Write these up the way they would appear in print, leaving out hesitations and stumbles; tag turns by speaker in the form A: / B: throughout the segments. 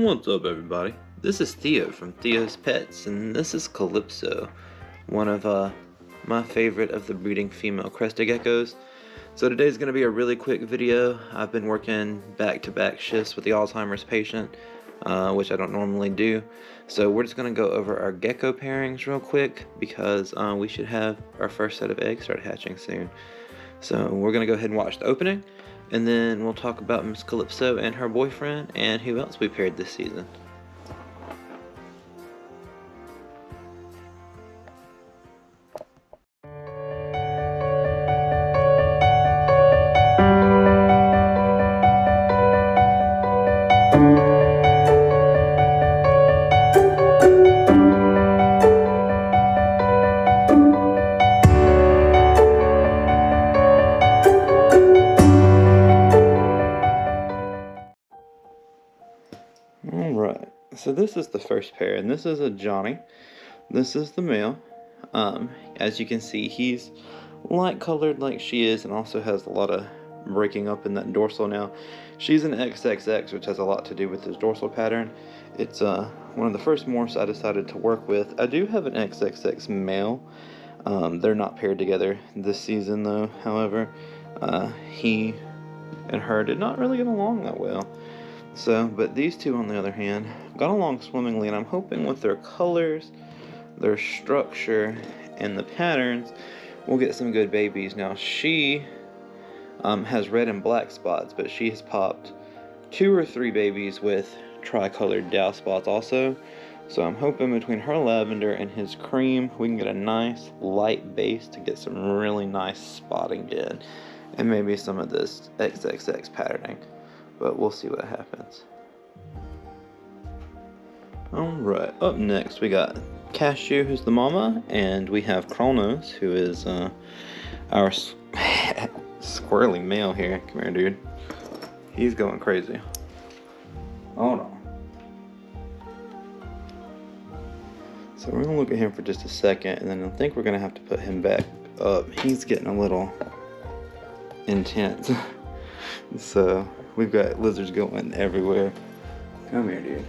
A: What's up, everybody? This is Theo from Theo's Pets, and this is Calypso, one of my favorite of the breeding female Crested Geckos. So today's going to be a really quick video. I've been working back-to-back shifts with the Alzheimer's patient, which I don't normally do. So we're just going to go over our gecko pairings real quick, because we should have our first set of eggs start hatching soon. So we're going to go ahead and watch the opening, and then we'll talk about Miss Calypso and her boyfriend and who else we paired this season. Alright, so this is the first pair, and this is a Johny. This is the male. As you can see, he's light colored like she is, and also has a lot of breaking up in that dorsal now. She's an XXX, which has a lot to do with his dorsal pattern. It's one of the first morphs I decided to work with. I do have an XXX male. They're not paired together this season though, however. He and her did not really get along that well. So, but these two on the other hand got along swimmingly, and I'm hoping with their colors, their structure, and the patterns, we'll get some good babies. Now she has red and black spots, but she has popped 2 or 3 babies with tricolored dow spots also. So I'm hoping between her lavender and his cream, we can get a nice light base to get some really nice spotting in, and maybe some of this XXX patterning. But we'll see what happens. Alright, up next we got Cashew, who's the mama, and we have Chronos, who is our squirrely male here. Come here, dude. He's going crazy. Hold on. So we're going to look at him for just a second, and then I think we're going to have to put him back up. He's getting a little intense. So we've got lizards going everywhere. Come here, dude.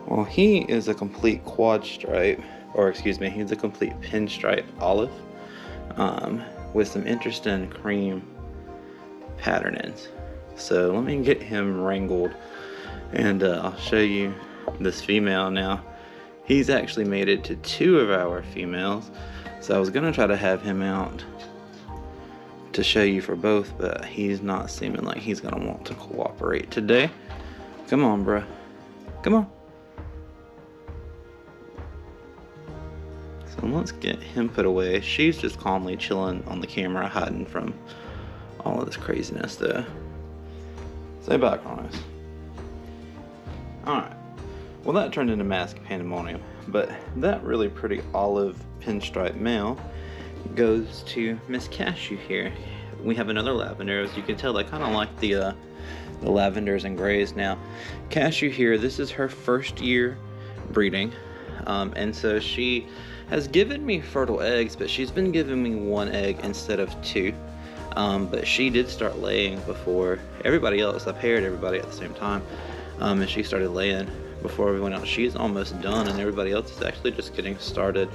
A: Well, he is a complete quad stripe, or excuse me, he's a complete pinstripe olive, with some interesting cream patternings. So let me get him wrangled, and I'll show you this female now. He's actually mated to 2 of our females, so I was gonna try to have him out to show you for both, but he's not seeming like he's gonna want to cooperate today. Come on, bruh. Come on. So let's get him put away. She's just calmly chilling on the camera, hiding from all of this craziness though. Say bye, Chronos. Alright. Well, that turned into mass pandemonium, but that really pretty olive pinstripe male goes to Miss Cashew here. We have another lavender. As you can tell, I kind of like the lavenders and grays. Now, Cashew here, this is her first year breeding, and so she has given me fertile eggs, but she's been giving me 1 egg instead of 2. But she did start laying before everybody else. I paired everybody at the same time, and she started laying before everyone else. She's almost done, and everybody else is actually just getting started.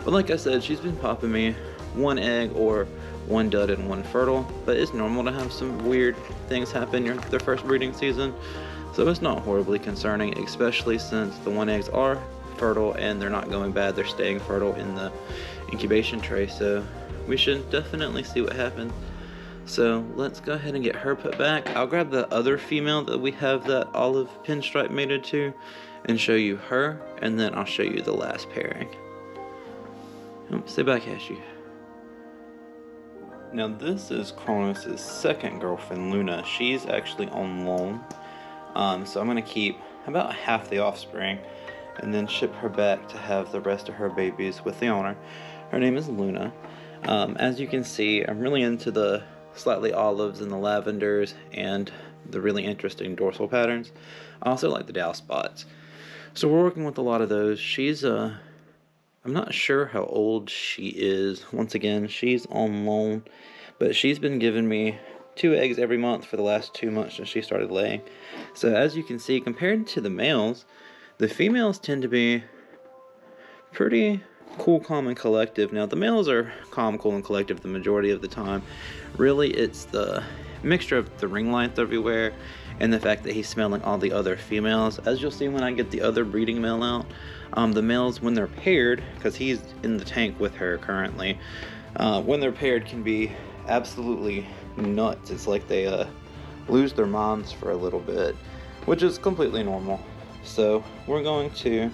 A: But like I said, she's been popping me 1 egg or 1 dud and 1 fertile, but it's normal to have some weird things happen in their first breeding season, so it's not horribly concerning, especially since the 1 eggs are fertile and they're not going bad. They're staying fertile in the incubation tray, so we should definitely see what happens. So let's go ahead and get her put back. I'll grab the other female that we have that olive pinstripe mated to and show you her, and then I'll show you the last pairing. Stay back, Cashew. Now this is Chronos' second girlfriend, Luna. She's actually on loan, so I'm going to keep about half the offspring and then ship her back to have the rest of her babies with the owner. Her name is Luna. As you can see, I'm really into the slightly olives and the lavenders and the really interesting dorsal patterns. I also like the dow spots. So we're working with a lot of those. She's I'm not sure how old she is. Once again, she's on loan, but she's been giving me 2 eggs every month for the last 2 months since she started laying. So as you can see, compared to the males, the females tend to be pretty cool, calm, and collective. Now, the males are calm, cool, and collective the majority of the time. Really, it's the mixture of the ring length everywhere and the fact that he's smelling all the other females. As you'll see when I get the other breeding male out, the males, when they're paired, because he's in the tank with her currently, when they're paired can be absolutely nuts. It's like they lose their minds for a little bit, which is completely normal. So we're going to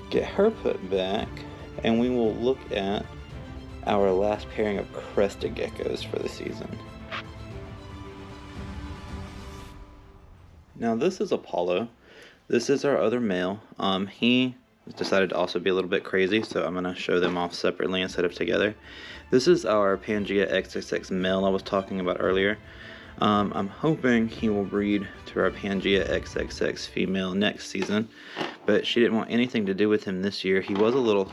A: get her put back, and we will look at our last pairing of Crested Geckos for the season. Now this is Apollo. This is our other male. He decided to also be a little bit crazy, so I'm going to show them off separately instead of together. This is our Pangea XXX male I was talking about earlier. I'm hoping he will breed to our Pangea XXX female next season, but she didn't want anything to do with him this year. He was a little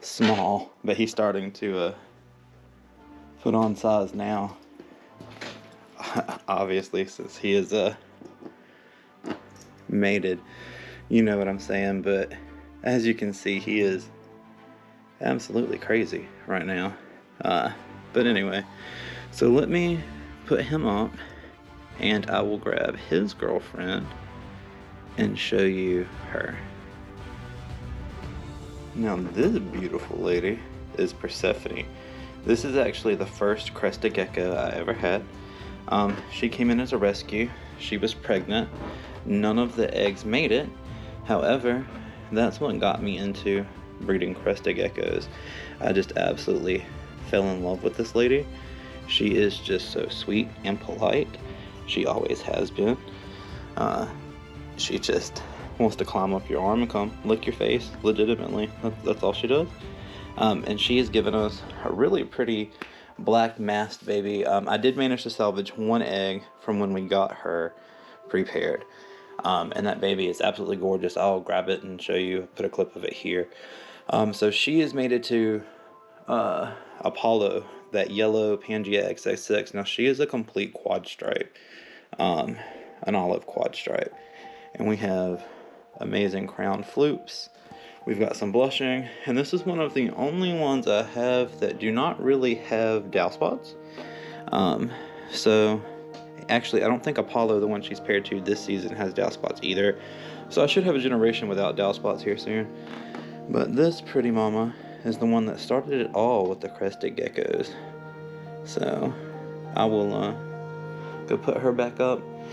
A: small, but he's starting to put on size now. Obviously, since he is mated, you know what I'm saying. But as you can see, he is absolutely crazy right now. But anyway, so let me put him up, and I will grab his girlfriend and show you her. Now this beautiful lady is Persephone. This is actually the first Crested Gecko I ever had. She came in as a rescue. She was pregnant. None of the eggs made it. However, that's what got me into breeding Crested Geckos. I just absolutely fell in love with this lady. She is just so sweet and polite. She always has been. She just wants to climb up your arm and come lick your face, legitimately. That's all she does. And she has given us a really pretty black masked baby. I did manage to salvage 1 egg from when we got her prepared. And that baby is absolutely gorgeous. I'll grab it and show you, put a clip of it here. So she is mated to Apollo, that yellow Pangea XXX. Now she is a complete quad stripe, an olive quad stripe. And we have amazing crown floops. We've got some blushing, and this is one of the only ones I have that do not really have dow spots. So actually, I don't think Apollo, the one she's paired to this season, has dow spots either. So I should have a generation without dow spots here soon. But this pretty mama is the one that started it all with the Crested Geckos. So I will go put her back up